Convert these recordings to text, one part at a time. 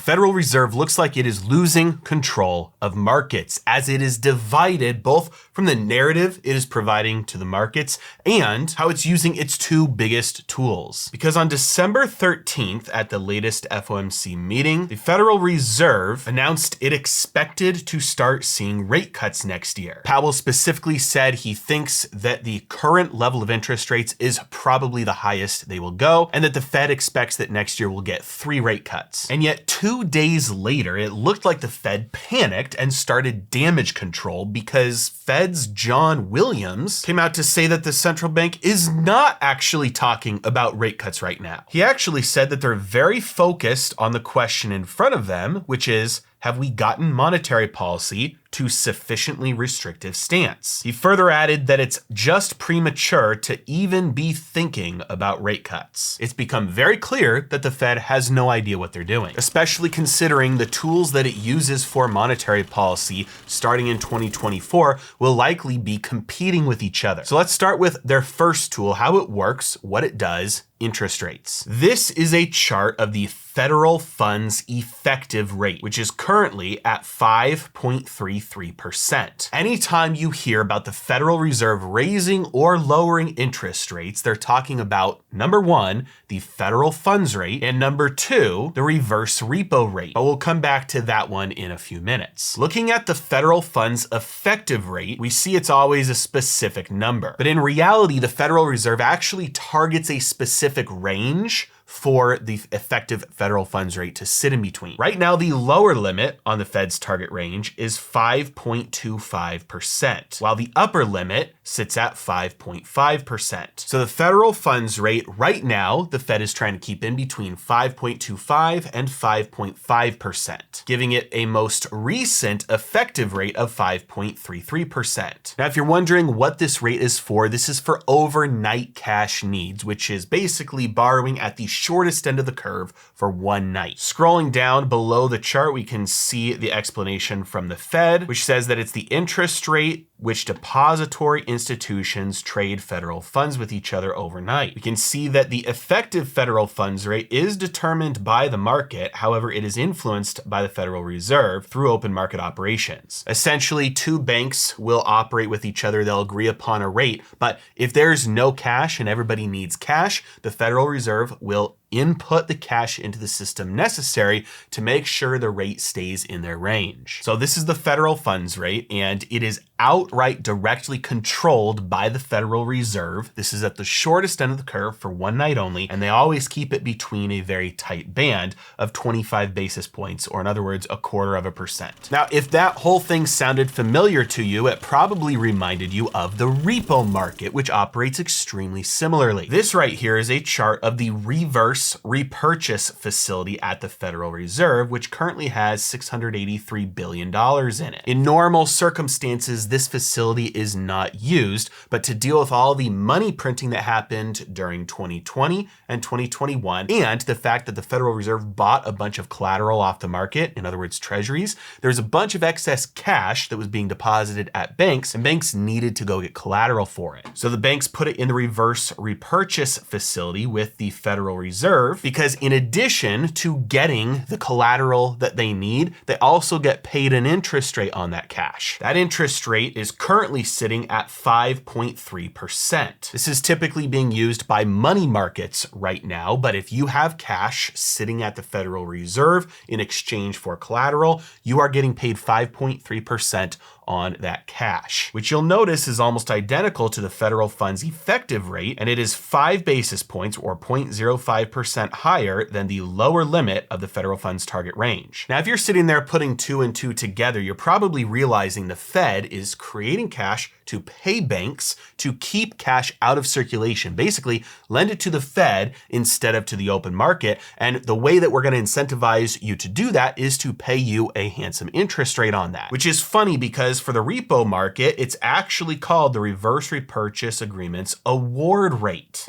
Federal Reserve looks like it is losing control of markets as it is divided both from the narrative it is providing to the markets and how it's using its two biggest tools. Because on December 13th at the latest FOMC meeting, the Federal Reserve announced it expected to start seeing rate cuts next year. Powell specifically said he thinks that the current level of interest rates is probably the highest they will go, and that the Fed expects that next year we'll get 3 rate cuts. And yet 2 days later, it looked like the Fed panicked and started damage control because Fed's John Williams came out to say that the central bank is not actually talking about rate cuts right now. He actually said that they're very focused on the question in front of them, which is, have we gotten monetary policy to sufficiently restrictive stance? He further added that it's just premature to even be thinking about rate cuts. It's become very clear that the Fed has no idea what they're doing, especially considering the tools that it uses for monetary policy starting in 2024 will likely be competing with each other. So let's start with their first tool, how it works, what it does, interest rates. This is a chart of the federal funds effective rate, which is currently at 5.33%. Anytime you hear about the Federal Reserve raising or lowering interest rates, they're talking about number 1, the federal funds rate, and number 2, the reverse repo rate. But we'll come back to that one in a few minutes. Looking at the federal funds effective rate, we see it's always a specific number. But in reality, the Federal Reserve actually targets a specific range for the effective federal funds rate to sit in between. Right now, the lower limit on the Fed's target range is 5.25%, while the upper limit sits at 5.5%. So the federal funds rate right now, the Fed is trying to keep in between 5.25 and 5.5%, giving it a most recent effective rate of 5.33%. Now, if you're wondering what this rate is for, this is for overnight cash needs, which is basically borrowing at the shortest end of the curve for one night. Scrolling down below the chart, we can see the explanation from the Fed, which says that it's the interest rate which depository institutions trade federal funds with each other overnight. We can see that the effective federal funds rate is determined by the market. However, it is influenced by the Federal Reserve through open market operations. Essentially, 2 banks will operate with each other. They'll agree upon a rate, but if there's no cash and everybody needs cash, the Federal Reserve will input the cash into the system necessary to make sure the rate stays in their range. So this is the federal funds rate, and it is outright directly controlled by the Federal Reserve. This is at the shortest end of the curve for one night only, and they always keep it between a very tight band of 25 basis points, or in other words, 0.25%. Now, if that whole thing sounded familiar to you, it probably reminded you of the repo market, which operates extremely similarly. This right here is a chart of the reverse repurchase facility at the Federal Reserve, which currently has $683 billion in it. In normal circumstances, this facility is not used, but to deal with all the money printing that happened during 2020 and 2021, and the fact that the Federal Reserve bought a bunch of collateral off the market, in other words, treasuries, there's a bunch of excess cash that was being deposited at banks, and banks needed to go get collateral for it. So the banks put it in the reverse repurchase facility with the Federal Reserve, because in addition to getting the collateral that they need, they also get paid an interest rate on that cash. That interest rate is currently sitting at 5.3%. This is typically being used by money markets right now, but if you have cash sitting at the Federal Reserve in exchange for collateral, you are getting paid 5.3% on that cash, which you'll notice is almost identical to the federal funds effective rate, and it is 5 basis points or 0.05% higher than the lower limit of the federal funds target range. Now, if you're sitting there putting 2 and 2 together, you're probably realizing the Fed is creating cash to pay banks to keep cash out of circulation. Basically, lend it to the Fed instead of to the open market. And the way that we're going to incentivize you to do that is to pay you a handsome interest rate on that, which is funny because for the repo market, it's actually called the reverse repurchase agreements award rate.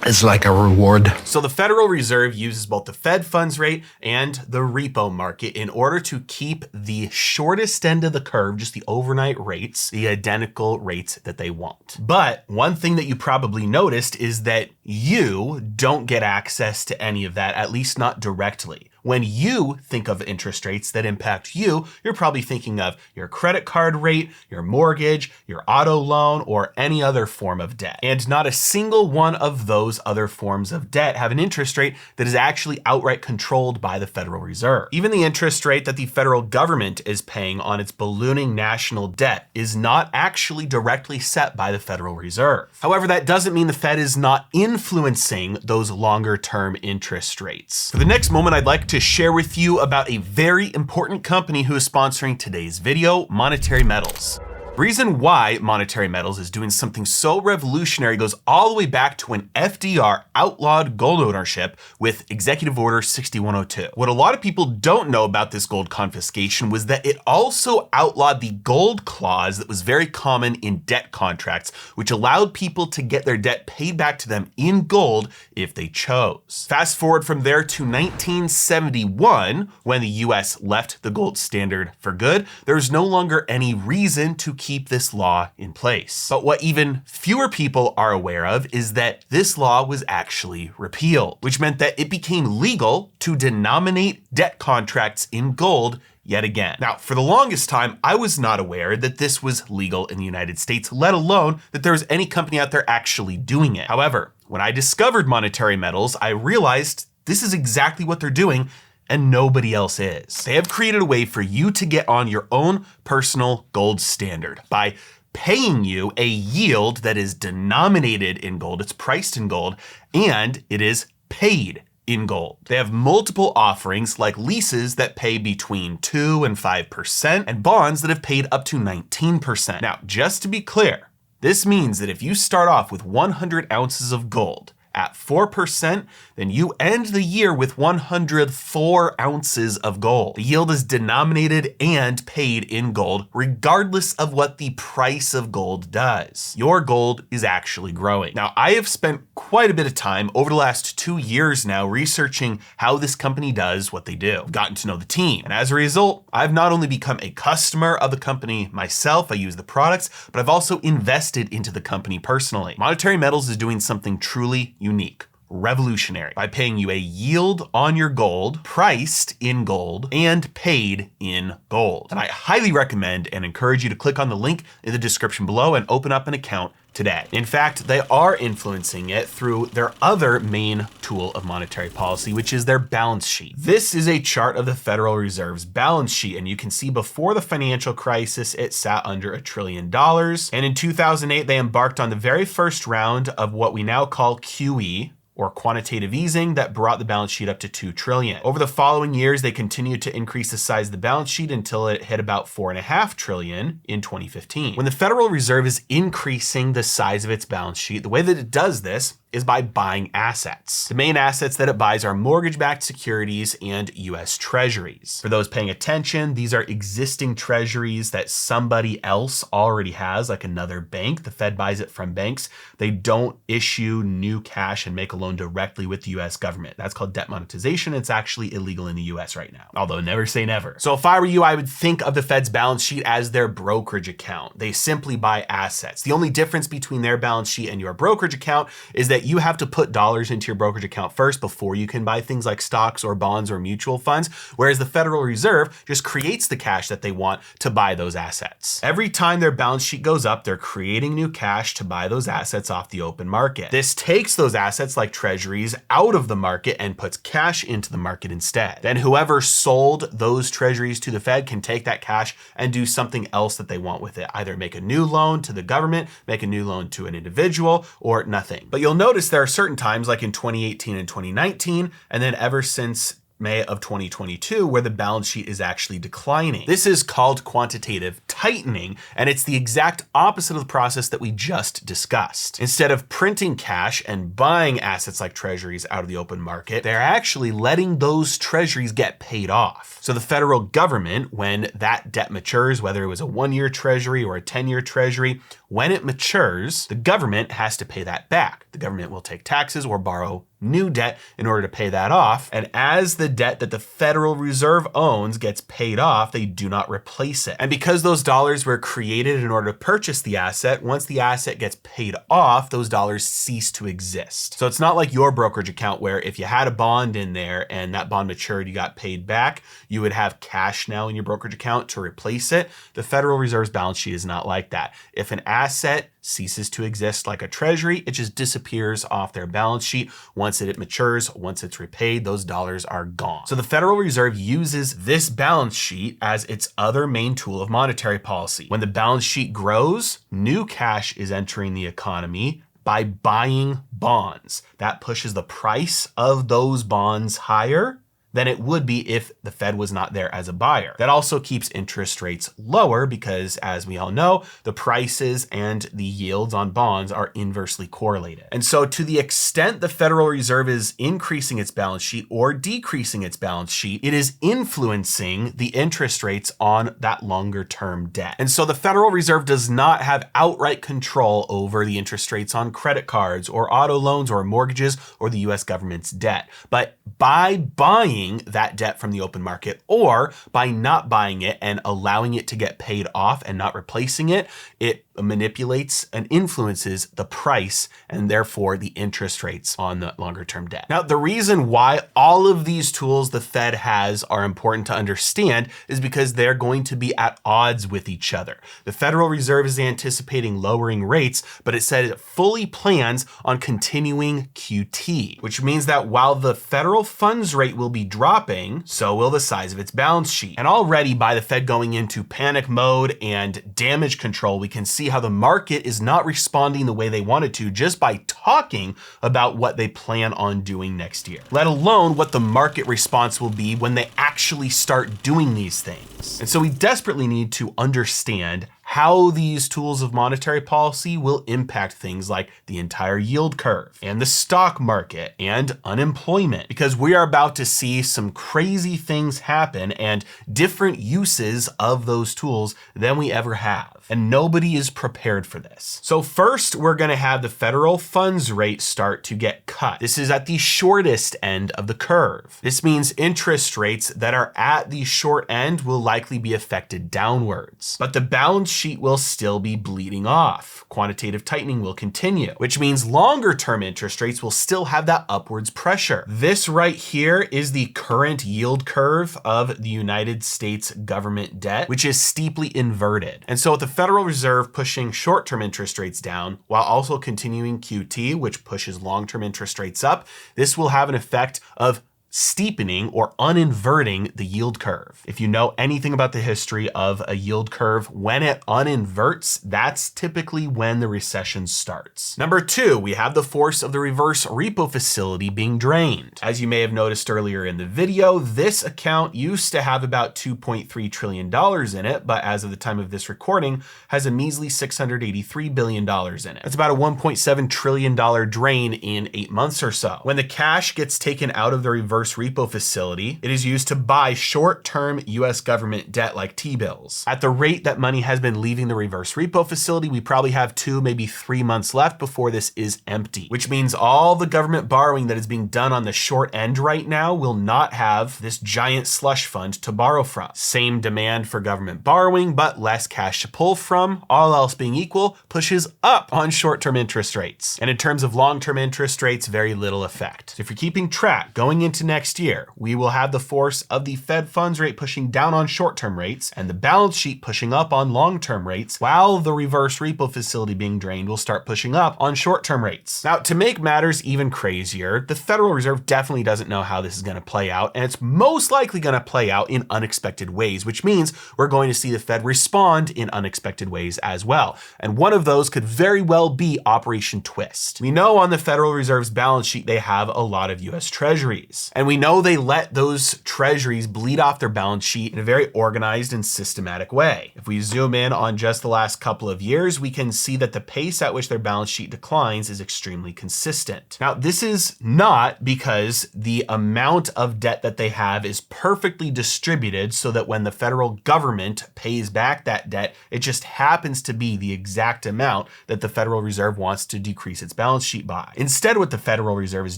is like a reward. So the Federal Reserve uses both the Fed funds rate and the repo market in order to keep the shortest end of the curve, just the overnight rates, the identical rates that they want. But one thing that you probably noticed is that you don't get access to any of that, at least not directly. When you think of interest rates that impact you, you're probably thinking of your credit card rate, your mortgage, your auto loan, or any other form of debt. And not a single one of those other forms of debt have an interest rate that is actually outright controlled by the Federal Reserve. Even the interest rate that the federal government is paying on its ballooning national debt is not actually directly set by the Federal Reserve. However, that doesn't mean the Fed is not influencing those longer term interest rates. For the next moment, I'd like to share with you about a very important company who is sponsoring today's video, Monetary Metals. The reason why Monetary Metals is doing something so revolutionary goes all the way back to when FDR outlawed gold ownership with Executive Order 6102. What a lot of people don't know about this gold confiscation was that it also outlawed the gold clause that was very common in debt contracts, which allowed people to get their debt paid back to them in gold if they chose. Fast forward from there to 1971, when the US left the gold standard for good, there's no longer any reason to keep this law in place. But what even fewer people are aware of is that this law was actually repealed, which meant that it became legal to denominate debt contracts in gold yet again. Now, for the longest time, I was not aware that this was legal in the United States, let alone that there was any company out there actually doing it. However, when I discovered Monetary Metals, I realized this is exactly what they're doing, and nobody else is. They have created a way for you to get on your own personal gold standard by paying you a yield that is denominated in gold, it's priced in gold, and it is paid in gold. They have multiple offerings like leases that pay between 2 and 5% and bonds that have paid up to 19%. Now, just to be clear, this means that if you start off with 100 ounces of gold at 4%, then you end the year with 104 ounces of gold. The yield is denominated and paid in gold, regardless of what the price of gold does. Your gold is actually growing. Now, I have spent quite a bit of time over the last 2 years now researching how this company does what they do. I've gotten to know the team, and as a result, I've not only become a customer of the company myself, I use the products, but I've also invested into the company personally. Monetary Metals is doing something truly unique, revolutionary, by paying you a yield on your gold, priced in gold, and paid in gold. And I highly recommend and encourage you to click on the link in the description below and open up an account today. In fact, they are influencing it through their other main tool of monetary policy, which is their balance sheet. This is a chart of the Federal Reserve's balance sheet, and you can see before the financial crisis, it sat under $1 trillion. And in 2008, they embarked on the very first round of what we now call QE, or quantitative easing, that brought the balance sheet up to $2 trillion. Over the following years, they continued to increase the size of the balance sheet until it hit about $4.5 trillion in 2015. When the Federal Reserve is increasing the size of its balance sheet, the way that it does this is by buying assets. The main assets that it buys are mortgage-backed securities and US treasuries. For those paying attention, these are existing treasuries that somebody else already has, like another bank. The Fed buys it from banks. They don't issue new cash and make a loan directly with the US government. That's called debt monetization. It's actually illegal in the US right now, although never say never. So if I were you, I would think of the Fed's balance sheet as their brokerage account. They simply buy assets. The only difference between their balance sheet and your brokerage account is that you have to put dollars into your brokerage account first before you can buy things like stocks or bonds or mutual funds, whereas the Federal Reserve just creates the cash that they want to buy those assets. Every time their balance sheet goes up, they're creating new cash to buy those assets off the open market. This takes those assets like treasuries out of the market and puts cash into the market instead. Then whoever sold those treasuries to the Fed can take that cash and do something else that they want with it. Either make a new loan to the government, make a new loan to an individual, or nothing. But you'll notice there are certain times like in 2018 and 2019, and then ever since May of 2022, where the balance sheet is actually declining. This is called quantitative tightening, and it's the exact opposite of the process that we just discussed. Instead of printing cash and buying assets like treasuries out of the open market, they're actually letting those treasuries get paid off. So the federal government, when that debt matures, whether it was a 1-year treasury or a 10-year treasury, when it matures, the government has to pay that back. The government will take taxes or borrow new debt in order to pay that off. And as the debt that the Federal Reserve owns gets paid off, they do not replace it. And because those dollars were created in order to purchase the asset, once the asset gets paid off, those dollars cease to exist. So it's not like your brokerage account where if you had a bond in there and that bond matured, you got paid back, you would have cash now in your brokerage account to replace it. The Federal Reserve's balance sheet is not like that. If an asset ceases to exist like a treasury, it just disappears off their balance sheet. Once it matures, once it's repaid, those dollars are gone. So the Federal Reserve uses this balance sheet as its other main tool of monetary policy. When the balance sheet grows, new cash is entering the economy by buying bonds. That pushes the price of those bonds higher than it would be if the Fed was not there as a buyer. That also keeps interest rates lower because, as we all know, the prices and the yields on bonds are inversely correlated. And so to the extent the Federal Reserve is increasing its balance sheet or decreasing its balance sheet, it is influencing the interest rates on that longer term debt. And so the Federal Reserve does not have outright control over the interest rates on credit cards or auto loans or mortgages or the US government's debt. But by buying that debt from the open market, or by not buying it and allowing it to get paid off and not replacing it, it manipulates and influences the price and therefore the interest rates on the longer term debt. Now, the reason why all of these tools the Fed has are important to understand is because they're going to be at odds with each other. The Federal Reserve is anticipating lowering rates, but it said it fully plans on continuing QT, which means that while the federal funds rate will be dropping, so will the size of its balance sheet. And already by the Fed going into panic mode and damage control, we can see how the market is not responding the way they wanted to just by talking about what they plan on doing next year, let alone what the market response will be when they actually start doing these things. And so we desperately need to understand how these tools of monetary policy will impact things like the entire yield curve and the stock market and unemployment, because we are about to see some crazy things happen and different uses of those tools than we ever have. And nobody is prepared for this. So first, we're going to have the federal funds rate start to get cut. This is at the shortest end of the curve. This means interest rates that are at the short end will likely be affected downwards, but the balance sheet will still be bleeding off. Quantitative tightening will continue, which means longer term interest rates will still have that upwards pressure. This right here is the current yield curve of the United States government debt, which is steeply inverted. And so with the Federal Reserve pushing short-term interest rates down while also continuing QT, which pushes long-term interest rates up, this will have an effect of steepening or uninverting the yield curve. If you know anything about the history of a yield curve, when it uninverts, that's typically when the recession starts. Number two, we have the force of the reverse repo facility being drained. As you may have noticed earlier in the video, this account used to have about $2.3 trillion in it, but as of the time of this recording, has a measly $683 billion in it. That's about a $1.7 trillion drain in 8 months or so. When the cash gets taken out of the reverse repo facility, it is used to buy short-term US government debt like T-bills. At the rate that money has been leaving the reverse repo facility, we probably have 2, maybe 3 months left before this is empty, which means all the government borrowing that is being done on the short end right now will not have this giant slush fund to borrow from. Same demand for government borrowing, but less cash to pull from, all else being equal, pushes up on short-term interest rates. And in terms of long-term interest rates, very little effect. So if you're keeping track, going into next year, we will have the force of the Fed funds rate pushing down on short-term rates and the balance sheet pushing up on long-term rates, while the reverse repo facility being drained will start pushing up on short-term rates. Now, to make matters even crazier, the Federal Reserve definitely doesn't know how this is going to play out, and it's most likely going to play out in unexpected ways, which means we're going to see the Fed respond in unexpected ways as well. And one of those could very well be Operation Twist. We know on the Federal Reserve's balance sheet, they have a lot of US Treasuries. And And we know they let those treasuries bleed off their balance sheet in a very organized and systematic way. If we zoom in on just the last couple of years, we can see that the pace at which their balance sheet declines is extremely consistent. Now, this is not because the amount of debt that they have is perfectly distributed so that when the federal government pays back that debt, it just happens to be the exact amount that the Federal Reserve wants to decrease its balance sheet by. Instead, what the Federal Reserve is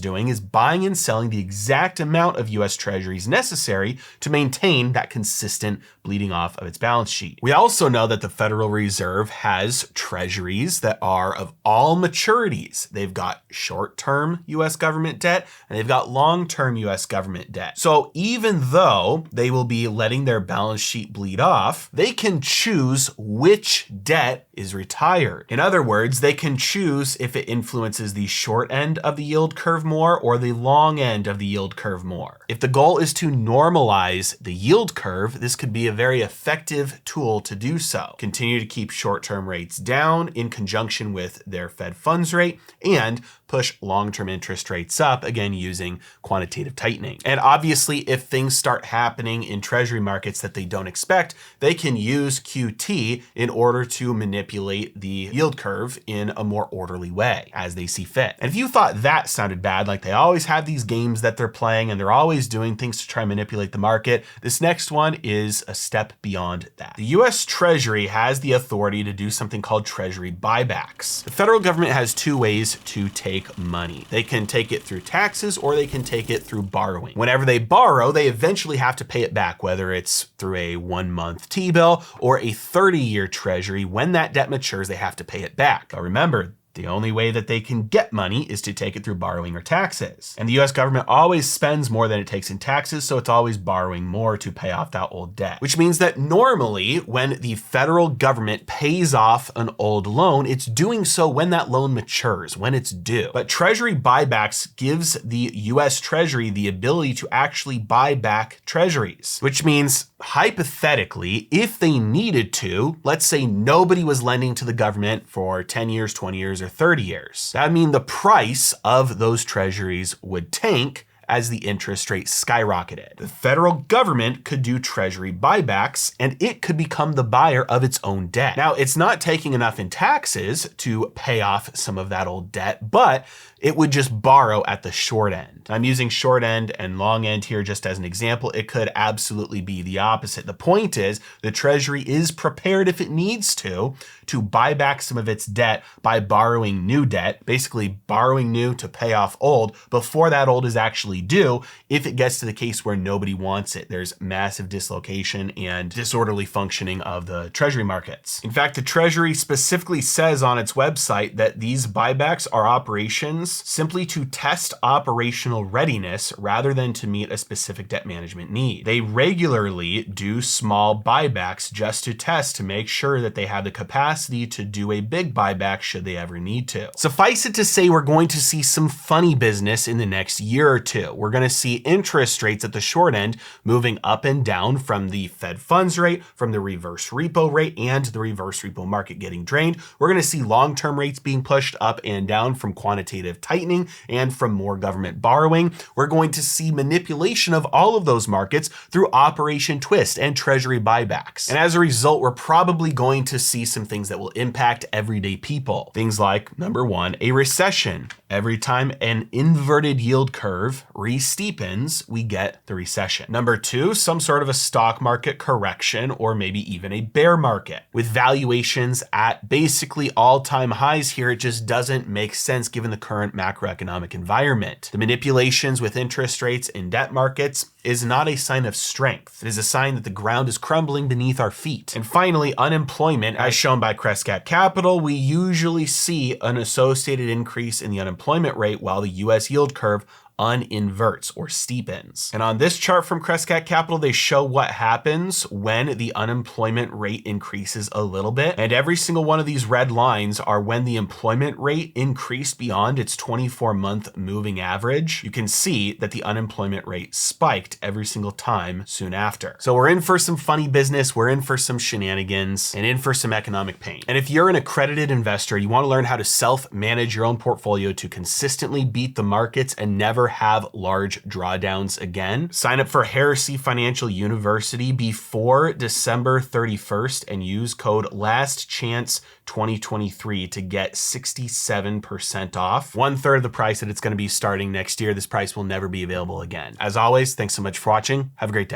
doing is buying and selling the exact amount of US Treasuries necessary to maintain that consistent bleeding off of its balance sheet. We also know that the Federal Reserve has treasuries that are of all maturities. They've got short-term US government debt and they've got long-term US government debt. So even though they will be letting their balance sheet bleed off, they can choose which debt is retired. In other words, they can choose if it influences the short end of the yield curve more or the long end of the yield curve more. If the goal is to normalize the yield curve, this could be a very effective tool to do so. Continue to keep short-term rates down in conjunction with their Fed funds rate and push long-term interest rates up, again, using quantitative tightening. And obviously, if things start happening in treasury markets that they don't expect, they can use QT in order to manipulate the yield curve in a more orderly way as they see fit. And if you thought that sounded bad, like they always have these games that they're playing and they're always doing things to try and manipulate the market, this next one is a step beyond that. The US Treasury has the authority to do something called Treasury Buybacks. The federal government has two ways to take money. They can take it through taxes or they can take it through borrowing. Whenever they borrow, they eventually have to pay it back, whether it's through a 1-month T-bill or a 30-year treasury. When that debt matures, they have to pay it back. But remember, the only way that they can get money is to take it through borrowing or taxes. And the US government always spends more than it takes in taxes, so it's always borrowing more to pay off that old debt. Which means that normally when the federal government pays off an old loan, it's doing so when that loan matures, when it's due. But Treasury Buybacks gives the US Treasury the ability to actually buy back treasuries, which means hypothetically, if they needed to, let's say nobody was lending to the government for 10 years, 20 years, or 30 years. That would mean the price of those treasuries would tank as the interest rate skyrocketed. The federal government could do treasury buybacks and it could become the buyer of its own debt. Now, it's not taking enough in taxes to pay off some of that old debt, but it would just borrow at the short end. I'm using short end and long end here just as an example. It could absolutely be the opposite. The point is the Treasury is prepared if it needs to buy back some of its debt by borrowing new debt, basically borrowing new to pay off old before that old is actually due if it gets to the case where nobody wants it. There's massive dislocation and disorderly functioning of the treasury markets. In fact, the Treasury specifically says on its website that these buybacks are operations simply to test operational readiness rather than to meet a specific debt management need. They regularly do small buybacks just to test to make sure that they have the capacity to do a big buyback should they ever need to. Suffice it to say, we're going to see some funny business in the next year or two. We're going to see interest rates at the short end moving up and down from the Fed funds rate, from the reverse repo rate, and the reverse repo market getting drained. We're going to see long-term rates being pushed up and down from quantitative tightening and from more government borrowing. We're going to see manipulation of all of those markets through Operation Twist and Treasury buybacks. And as a result, we're probably going to see some things that will impact everyday people. Things like, number one, a recession. Every time an inverted yield curve re-steepens, we get the recession. Number two, some sort of a stock market correction or maybe even a bear market. With valuations at basically all-time highs here, it just doesn't make sense given the current macroeconomic environment. The manipulations with interest rates in debt markets is not a sign of strength. It is a sign that the ground is crumbling beneath our feet. And finally, unemployment, as shown by Crescat Capital, we usually see an associated increase in the unemployment rate while the US yield curve uninverts or steepens. And on this chart from Crescat Capital, they show what happens when the unemployment rate increases a little bit. And every single one of these red lines are when the employment rate increased beyond its 24-month moving average. You can see that the unemployment rate spiked every single time soon after. So we're in for some funny business, we're in for some shenanigans, and in for some economic pain. And if you're an accredited investor, you want to learn how to self-manage your own portfolio to consistently beat the markets and never ever have large drawdowns again. Sign up for Heresy Financial University before December 31st and use code LASTCHANCE2023 to get 67% off. 1/3 of the price that it's going to be starting next year. This price will never be available again. As always, thanks so much for watching. Have a great day.